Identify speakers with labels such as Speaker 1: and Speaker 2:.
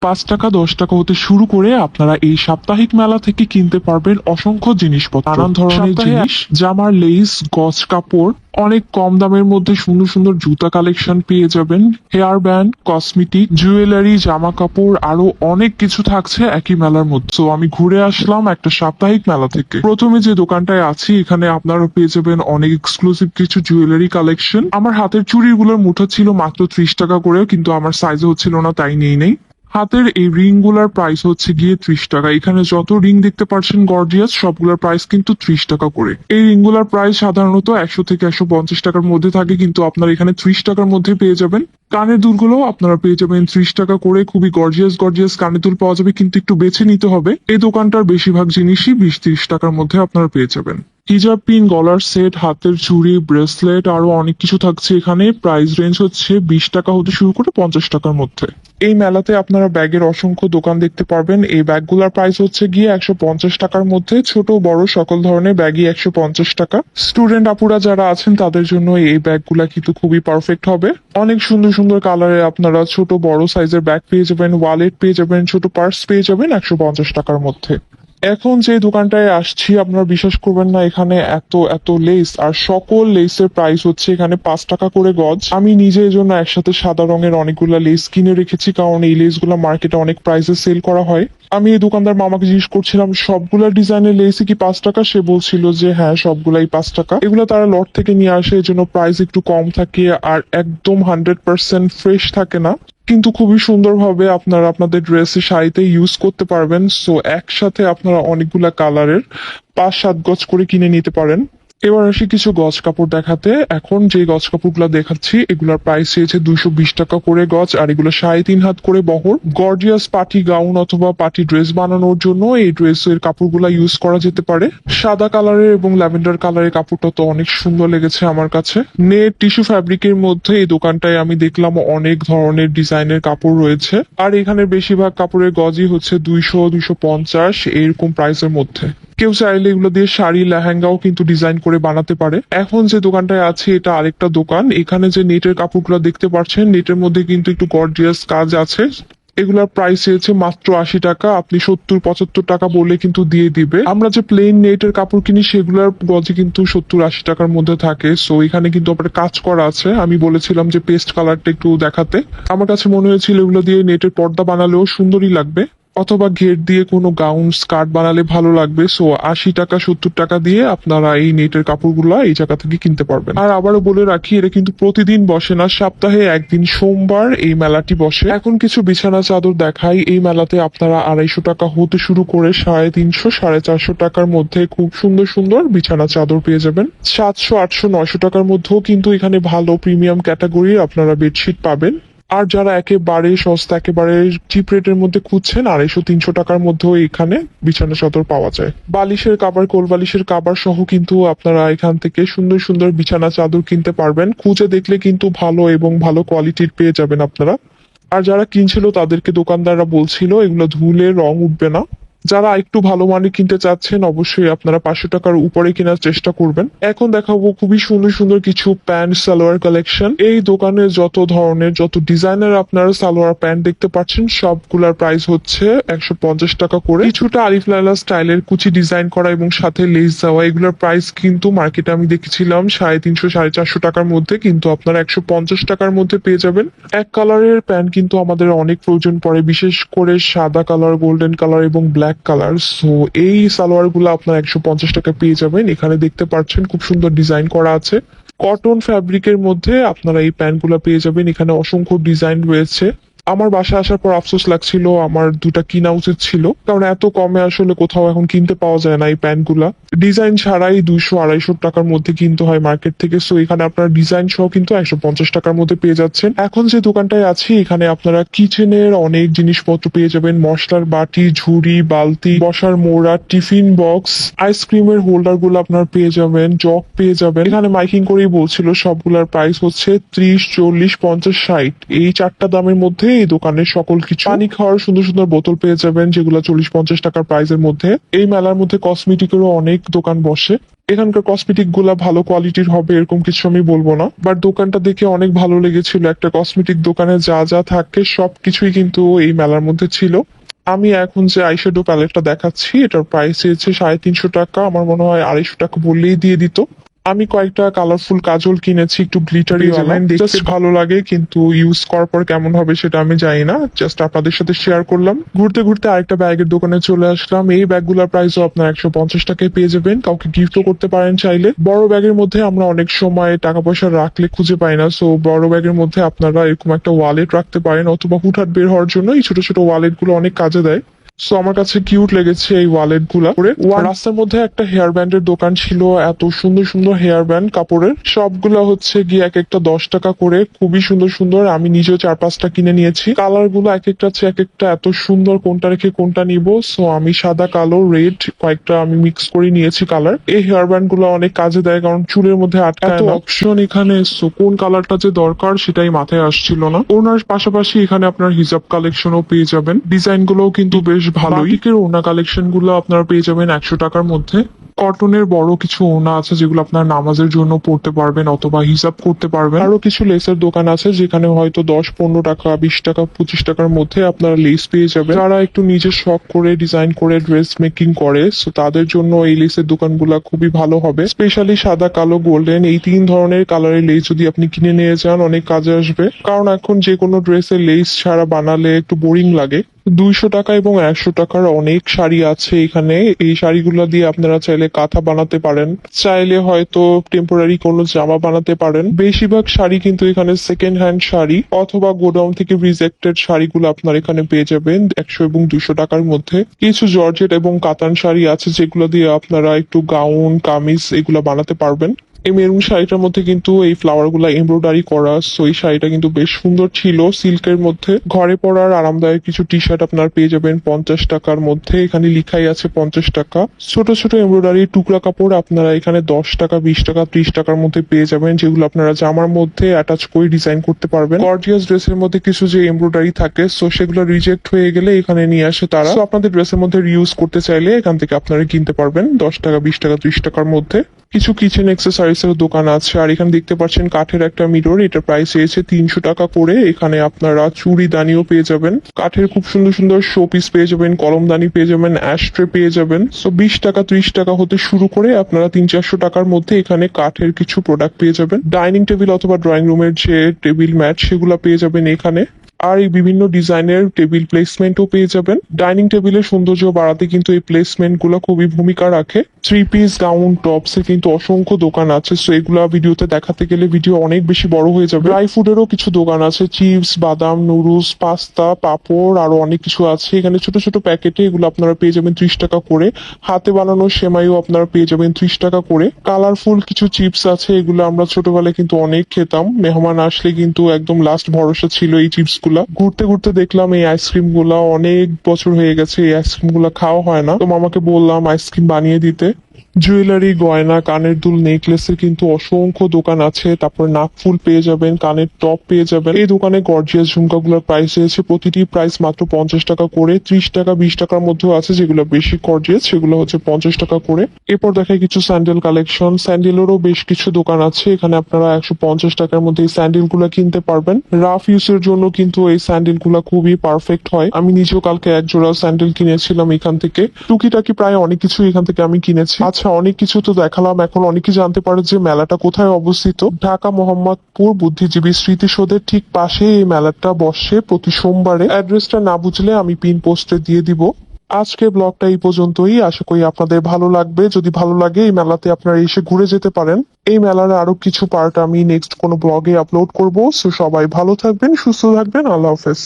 Speaker 1: 5 টাকা 10 টাকা হতে শুরু করে আপনারা এই সাপ্তাহিক মেলা থেকে কিনতে পারবেন অসংখ্য জিনিসপত্র, নানান ধরনের জিনিস, জামার লেস, গজ কাপড়, অনেক কম দামের মধ্যে সুন্দর সুন্দর জুতা কালেকশন পেয়ে যাবেন, হেয়ার ব্যান্ড, কসমেটিক, জুয়েলারি, জামা কাপড়, আরো অনেক কিছু থাকছে একই মেলার মধ্যে। তো আমি ঘুরে আসলাম একটা সাপ্তাহিক মেলা থেকে। প্রথমে যে দোকানটায় আছি এখানে আপনারা পেয়ে যাবেন অনেক এক্সক্লুসিভ কিছু জুয়েলারি কালেকশন। আমার হাতের চুড়িগুলোর মুঠো ছিল মাত্র 30 টাকা করে, কিন্তু আমার সাইজে হচ্ছিল না তাই নিয়ে নেই। হাতের এই রিং গুলার প্রাইস হচ্ছে গিয়ে 30 টাকা। এখানে যত রিং দেখতে পাচ্ছেন গর্জিয়াস, সবগুলোর প্রাইস কিন্তু 30 টাকা করে। এই রিং গুলার প্রাইস সাধারণত 100 থেকে 150 টাকার মধ্যে থাকে, কিন্তু আপনারা এখানে 30 টাকার মধ্যে পেয়ে যাবেন। কানের দুলগুলো আপনারা পেয়ে যাবেন 30 টাকা করে। খুবই গর্জিয়াস গর্জিয়াস কানের দুল পাওয়া যাবে, কিন্তু একটু বেছে নিতে হবে। এই দোকানটার বেশিরভাগ জিনিসই 20-30 টাকার মধ্যে আপনারা পেয়ে যাবেন। হিজাব পিন, গলার সেট, হাতের চুড়ি, ব্রেসলেট, আরো অনেক কিছু থাকছে এখানে। প্রাইস রেঞ্জ হচ্ছে 20 টাকা হতে শুরু করে 50 টাকার মধ্যে। এই মেলাতে আপনারা ব্যাগের অসংখ্য দোকান দেখতে পারবেন। এই ব্যাগগুলোর প্রাইস হচ্ছে গিয়ে 150 টাকার মধ্যে। ছোট বড় সকল ধরনের ব্যাগই 150 টাকা। স্টুডেন্ট আপুরা যারা আছেন তাদের জন্য এই ব্যাগগুলা কিন্তু খুবই পারফেক্ট হবে। অনেক সুন্দর সুন্দর কালারে আপনারা ছোট বড় সাইজের ব্যাগ পেয়ে যাবেন, ওয়ালেট পেয়ে যাবেন, ছোট পার্স পেয়ে যাবেন 150 টাকার মধ্যে। এখন যে দোকানটায় আসছি আপনারা বিশ্বাস করবেন না, এখানে এত এত লেস, আর সকল লেসের প্রাইস হচ্ছে এখানে 5 টাকা করে গজ। আমি নিজে এই জন্য একসাথে সাদা রঙের অনেকগুলা লেস কিনে রেখেছি, কারণ এই লেসগুলো মার্কেটে অনেক প্রাইসে সেল করা হয়। আমি এই দোকানদার মামাকে জিজ্ঞেস করছিলাম সবগুলা ডিজাইনের লেসই কি 5 টাকা। সে বলছিল যে হ্যাঁ সবগুলাই 5 টাকা। এগুলো তারা লট থেকে নিয়ে আসে, এই জন্য প্রাইস একটু কম থাকে আর একদম 100% ফ্রেশ থাকে না, কিন্তু খুবই সুন্দরভাবে আপনারা আপনাদের ড্রেসে শাড়িতে ইউজ করতে পারবেন। সো একসাথে আপনারা অনেকগুলা কালারের 5-7 গজ করে কিনে নিতে পারেন। এবার আসি কিছু গজ কাপড় দেখাতে। এখন যে গজ কাপড়গুলো দেখাচ্ছি এগুলোর প্রাইস হয়েছে 220 টাকা করে গজ, আর এগুলো 3.5 হাত করে বহর। গর্জিয়াস পার্টি গাউন অথবা পার্টি ড্রেস বানানোর জন্য এই ড্রেসের কাপড়গুলো ইউজ করা যেতে পারে। সাদা কালারের এবং ল্যাভেন্ডার কালারের কাপড়টা তো অনেক সুন্দর লেগেছে আমার কাছে। নেট টিস্যু ফ্যাব্রিকের মধ্যে এই দোকানটায় আমি দেখলাম অনেক ধরনের ডিজাইনের কাপড় রয়েছে, আর এখানে বেশিরভাগ কাপড়ের গজই হচ্ছে 200-250 এরকম প্রাইসের মধ্যে। কেউ চাইলে এগুলো দিয়ে শাড়ি লেহেঙ্গাও কিন্তু ডিজাইন করে বানাতে পারে। এখন যে দোকানটায় আছে এটা আরেকটা দোকান। এখানে যে নেটের কাপড়গুলো দেখতে পাচ্ছেন নেটের মধ্যে কিন্তু একটু গর্জিয়াস কাজ আছে। এগুলার প্রাইস হয়েছে মাত্র 80 টাকা। আপনি 70-75 টাকা বললে কিন্তু দিয়ে দিবে। আমরা যে প্লেন নেটের কাপড় কিনি সেগুলোর গজে কিন্তু 70-80 টাকার মধ্যে থাকে। সো এখানে কিন্তু আপনার কাজ করা আছে। আমি বলেছিলাম যে পেস্ট কালারটা একটু দেখাতে, আমার কাছে মনে হয়েছিল এগুলো দিয়ে নেটের পর্দা বানালেও সুন্দরই লাগবে, অথবা ঘের দিয়ে কোনো গাউন স্কার্ট বানালে ভালো লাগবে। সো 80 টাকা 70 টাকা দিয়ে আপনারা এই নেটের কাপড়গুলো এই জায়গা থেকে কিনতে পারবেন। আর আবারও বলে রাখি এটা কিন্তু প্রতিদিন বসে না, সপ্তাহে একদিন সোমবার এই মেলাটি বসে। এখন কিছু বিছানা চাদর দেখাই। এই মেলাতে আপনারা 250 টাকা হতে শুরু করে 350-450 টাকার মধ্যে খুব সুন্দর সুন্দর বিছানা চাদর পেয়ে যাবেন। 700-800-900 টাকার মধ্যেও কিন্তু এখানে ভালো প্রিমিয়াম ক্যাটাগরির আপনারা বেডশিট পাবেন। আর যারা একেবারে সস্তা একেবারে চিপ রেটের মধ্যে খুঁজছেন 250-300 টাকার মধ্যেও এখানে বিছানা চাদর পাওয়া যায়। বালিশের কাবার, কোল বালিশের কাবার সহ কিন্তু আপনারা এখান থেকে সুন্দর সুন্দর বিছানা চাদর কিনতে পারবেন। খুঁজে দেখলে কিন্তু ভালো এবং ভালো কোয়ালিটির পেয়ে যাবেন আপনারা। আর যারা কিনছিল তাদেরকে দোকানদাররা বলছিল এগুলো ধুলে রং উঠবে না। যারা একটু ভালো মানের কিনতে চাচ্ছেন অবশ্যই আপনারা 500 টাকার উপরে কেনার চেষ্টা করবেন। এখন দেখাবো খুবই সুন্দর সুন্দর কিছু প্যান্ট সালোয়ার কালেকশন। এই দোকানে যত ধরনের যত ডিজাইনের আপনারা সালোয়ার প্যান্ট দেখতে পাচ্ছেন সবগুলার প্রাইস হচ্ছে 150 টাকা করে। কিছুটা আলিফ লায়লা স্টাইলের কুচি ডিজাইন করা এবং সাথে লেস দেওয়া, এগুলোর প্রাইস কিন্তু মার্কেটে আমি দেখেছিলাম 350-450 টাকার মধ্যে, কিন্তু আপনারা 150 টাকার মধ্যে পেয়ে যাবেন। এক কালারের প্যান্ট কিন্তু আমাদের অনেক প্রয়োজন পড়ে, বিশেষ করে সাদা কালার, গোল্ডেন কালার এবং ব্ল্যাক কালার। সো এই সালোয়ার গুলো আপনার 150 টাকা পেয়ে যাবেন। এখানে দেখতে পাচ্ছেন খুব সুন্দর ডিজাইন করা আছে। কটন ফ্যাব্রিকের মধ্যে আপনারা এই প্যান্ট গুলা পেয়ে যাবেন। এখানে অসংখ্য ডিজাইন রয়েছে। আমার বাসায় আসার পর আফসোস লাগছিল আমার দুটা কিনা উচিত ছিল, কারণ এত কমে আসলে কোথাও এখন কিনতে পাওয়া যায় না এই প্যান্ট গুলা। ডিজাইন ছাড়াই 200-250 টাকার মধ্যে কিনতে হয় মার্কেট থেকে। সো এখানে আপনারা ডিজাইন সহ কিন্তু 150 টাকার মধ্যে পেয়ে যাচ্ছেন। এখন যে দোকানটায় আছি এখানে আপনারা কিচেনের অনেক জিনিসপত্র পেয়ে যাবেন। মশলার বাটি, ঝুড়ি, বালতি, বসার মোড়া, টিফিন বক্স, আইসক্রিমের হোল্ডার গুলো আপনারা পেয়ে যাবেন, জগ পেয়ে যাবেন। এখানে মাইকিং করেই বলছিল সবগুলার প্রাইস হচ্ছে 30, 40, 50, 60 এই 4টা দামের মধ্যে এই দোকানের সকল কিছু। পানি খাওয়ার সুন্দর সুন্দর বোতল পেয়ে যাবেন যেগুলো 40-50 টাকার প্রাইসের মধ্যে। এই মেলার মধ্যে কসমেটিকেরও অনেক দোকান বসে। এখানকার কসমেটিক গুলা ভালো কোয়ালিটির হবে এরকম কিছু আমি বলবো না, বাট দোকানটা দেখে অনেক ভালো লেগেছিল। একটা কসমেটিক দোকানে যা যা থাকে সবকিছুই কিন্তু এই মেলার মধ্যে ছিল। আমি এখন যে আইশ্যাডো প্যালেটটা দেখাচ্ছি এটার প্রাইস হচ্ছে 350 টাকা, আমার মনে হয় 250 টাকা বললেই দিয়ে দিত। আমি কয়েকটা কালারফুল কাজল কিনেছি, একটু গ্লিটারি দেখতে ভালো লাগে, কিন্তু ইউজ করার পর কেমন হবে সেটা আমি জানি না, জাস্ট আপনাদের সাথে শেয়ার করলাম। ঘুরতে ঘুরতে আরেকটা ব্যাগের দোকানে চলে আসলাম। এই ব্যাগগুলোর প্রাইসও আপনার 150 টাকায় পেয়ে যাবেন, কাউকে গিফটও করতে পারেন চাইলে। বড় ব্যাগের মধ্যে আমরা অনেক সময় টাকা পয়সা রাখলে খুঁজে পাই না, সো বড় ব্যাগের মধ্যে আপনারা এরকম একটা ওয়ালেট রাখতে পারেন, অথবা হুটহাট বের হওয়ার জন্য এই ছোট ছোট ওয়ালেট গুলো অনেক কাজে দেয়। সো আমার কাছে কিউট লেগেছে এই ওয়ালেট গুলা। রাস্তার মধ্যে একটা হেয়ার ব্যান্ডের দোকান ছিল, এত সুন্দর সুন্দর হেয়ার ব্যান্ড কাপড়ের, সবগুলা হচ্ছে গিয়ে এক একটা 10 টাকা করে, খুবই সুন্দর সুন্দর। আমি নিজেও 4-5টা কিনে নিয়েছি। কালার গুলো এক একটা হচ্ছে এক একটা এত সুন্দর, কোনটা রেখে কোনটা নিব। সো আমি সাদা, কালো, রেড কয়েকটা আমি মিক্স করে নিয়েছি কালার। এই হেয়ার ব্যান্ড গুলো অনেক কাজে দেয়, কারণ চুলের মধ্যে আটকায় না। অপশন এখানে, সো কোন কালারটা যে দরকার সেটাই মাথায় আসছিল না। ওনার পাশাপাশি এখানে আপনার হিজাব কালেকশনও পেয়ে যাবেন, ডিজাইন গুলোও কিন্তু বেশ ভালোই। বাটিকের ওড়না কালেকশন গুলো আপনারা পেয়ে যাবেন 100 টাকার মধ্যে। কটনের বড় কিছু ওড়না আছে যেগুলো আপনার নামাজের জন্য পড়তে পারবেন অথবা হিসাব করতে পারবেন। আরো কিছু লেসের দোকান আছে যেখানে হয়তো 10-15 টাকা, 20 টাকা, 25 টাকার মধ্যে আপনারা লেস পেয়ে যাবেন। যারা একটু নিজের শখ করে ডিজাইন করে ড্রেস মেকিং করে, সো তাদের জন্য এই লেসের দোকানগুলো খুবই ভালো হবে। স্পেশালি সাদা, কালো, গোল্ডেন এই 3 ধরনের কালারের লেস যদি আপনি কিনে নিয়ে যান অনেক কাজে আসবে, কারণ এখন যে কোনো ড্রেসের লেস ছাড়া বানালে একটু বোরিং লাগে। 200 টাকা এবং 100 টাকার অনেক শাড়ি আছে এখানে। এই শাড়িগুলো দিয়ে আপনারা চাইলে কাঁথা বানাতে পারেন, চাইলে হয়তো টেম্পোরারি কোনো জামা বানাতে পারেন। বেশিরভাগ শাড়ি কিন্তু এখানে সেকেন্ড হ্যান্ড শাড়ি অথবা গোডাউন থেকে রিজেক্টেড শাড়িগুলো আপনারা এখানে পেয়ে যাবেন 100 এবং 200 টাকার মধ্যে। কিছু জর্জেট এবং কাতান শাড়ি আছে যেগুলো দিয়ে আপনারা একটু গাউন, কামিজ এগুলা বানাতে পারবেন। এই মেরুন শাড়িটার মধ্যে কিন্তু এই ফ্লাওয়ার গুলা এমব্রয়ডারি করা, সো এই শাড়িটা কিন্তু বেশ সুন্দর ছিল, সিল্কের মধ্যে। ঘরে পরার আরামদায়ক কিছু টি শার্ট আপনার পেয়ে যাবেন 50 টাকার মধ্যে, এখানে লিখাই আছে 50 টাকা। ছোট ছোট এমব্রয়ডারি টুকরা কাপড় আপনারা এখানে 10 টাকা, 20 টাকা, 30 টাকার মধ্যে পেয়ে যাবেন, যেগুলো আপনারা জামার মধ্যে অ্যাটাচ করে ডিজাইন করতে পারবেন। গর্জিয়াস ড্রেসের মধ্যে কিছু যে এমব্রয়ডারি থাকে, সো সেগুলো রিজেক্ট হয়ে গেলে এখানে নিয়ে আসে তারা। সো আপনাদের ড্রেসের মধ্যে রিউজ করতে চাইলে এখান থেকে আপনারা কিনতে পারবেন 10 টাকা, 20 টাকা, 30 টাকার মধ্যে। কিছু কিচেন অ্যাক্সেসরিজ এর দোকান আছে। আর এখানে দেখতে পাচ্ছেন কাঠের একটা মিরর, এটা প্রাইস এসেছে 300 টাকা করে। এখানে আপনারা চুড়ি দানিও পেয়ে যাবেন, কাঠের খুব সুন্দর সুন্দর শো পিস পেয়ে যাবেন, কলমদানি পেয়ে যাবেন, অ্যাশট্রে পেয়ে যাবেন। সো 20 টাকা, 30 টাকা হতে শুরু করে আপনারা 300-400 টাকার মধ্যে এখানে কাঠের কিছু প্রোডাক্ট পেয়ে যাবেন। ডাইনিং টেবিল অথবা ড্রয়িং রুমের যে টেবিল ম্যাট সেগুলো পেয়ে যাবেন এখানে। আর এই বিভিন্ন ডিজাইনের টেবিল প্লেসমেন্টও পেয়ে যাবেন। ডাইনিং টেবিলের সৌন্দর্য বাড়াতে কিন্তু এই প্লেসমেন্ট গুলো খুবই ভূমিকা রাখে। 3 পিস, গাউন, টপস এর কিন্তু অসংখ্য দোকান আছে, সো এগুলা ভিডিওতে দেখাতে গেলে ভিডিও অনেক বেশি বড় হয়ে যাবে। ড্রাই ফুডেরও কিছু দোকান আছে, চিপস, বাদাম, নুডলস, পাস্তা, পাপড় আরো অনেক কিছু আছে এখানে। ছোট ছোট প্যাকেটে এগুলো আপনারা পেয়ে যাবেন 30 টাকা করে। হাতে বানানো সেমাইও আপনারা পেয়ে যাবেন 30 টাকা করে। কালারফুল কিছু চিপস আছে, এগুলো আমরা ছোটবেলায় কিন্তু অনেক খেতাম, মেহমান আসলে কিন্তু একদম লাস্ট ভরসা ছিল এই চিপস গুলা। ঘুরতে ঘুরতে দেখলাম এই আইসক্রিম গুলা অনেক বছর হয়ে গেছে এই আইসক্রিম গুলা খাওয়া হয় না, তো মামাকে বললাম আইসক্রিম বানিয়ে দিতে। জুয়েলারি, গয়না, কানের দুল, নেকলেসের কিন্তু অসংখ্য দোকান আছে। তারপর নাকফুল পেয়ে যাবেন, কানের টপ পেয়ে যাবেন। এই দোকানে গর্জিয়াস ঝুমকাগুলোর প্রাইস রয়েছে প্রতিটি প্রাইস মাত্র 50 টাকা করে। 30 টাকা, 20 টাকার মধ্যেও আছে যেগুলো বেশি গর্জিয়াস, সেগুলো হচ্ছে 50 টাকা করে। এরপর দেখায় কিছু স্যান্ডেল কালেকশন। স্যান্ডেলেরও বেশ কিছু দোকান আছে এখানে, আপনারা 150 টাকার মধ্যে এই স্যান্ডেল গুলা কিনতে পারবেন। রাফ ইউজের জন্য কিন্তু এই স্যান্ডেল গুলা খুবই পারফেক্ট হয়। আমি নিজেও কালকে এক জোড়া স্যান্ডেল কিনেছিলাম এখান থেকে। টুকিটাকি প্রায় অনেক কিছু এখান থেকে আমি কিনেছি। আচ্ছা, অনেক কিছু তো দেখালাম, এখন অনেকে জানতে পারে যে মেলাটা কোথায় অবস্থিত। ঢাকা মোহাম্মদপুর বুদ্ধিজীবী স্মৃতিসৌধের ঠিক পাশে এই মেলাটা বসে প্রতি সোমবারে। অ্যাড্রেসটা না বুঝলে আমি পিন পোস্টে দিয়ে দিব। আজকে ব্লগটা এই পর্যন্তই, আশা করি আপনাদের ভালো লাগবে। যদি ভালো লাগে এই মেলাতে আপনারা এসে ঘুরে যেতে পারেন। এই মেলার আরো কিছু পার্ট আমি নেক্সট কোনো ব্লগে আপলোড করব। সো সবাই ভালো থাকবেন, সুস্থ থাকবেন, আল্লাহ হাফেজ।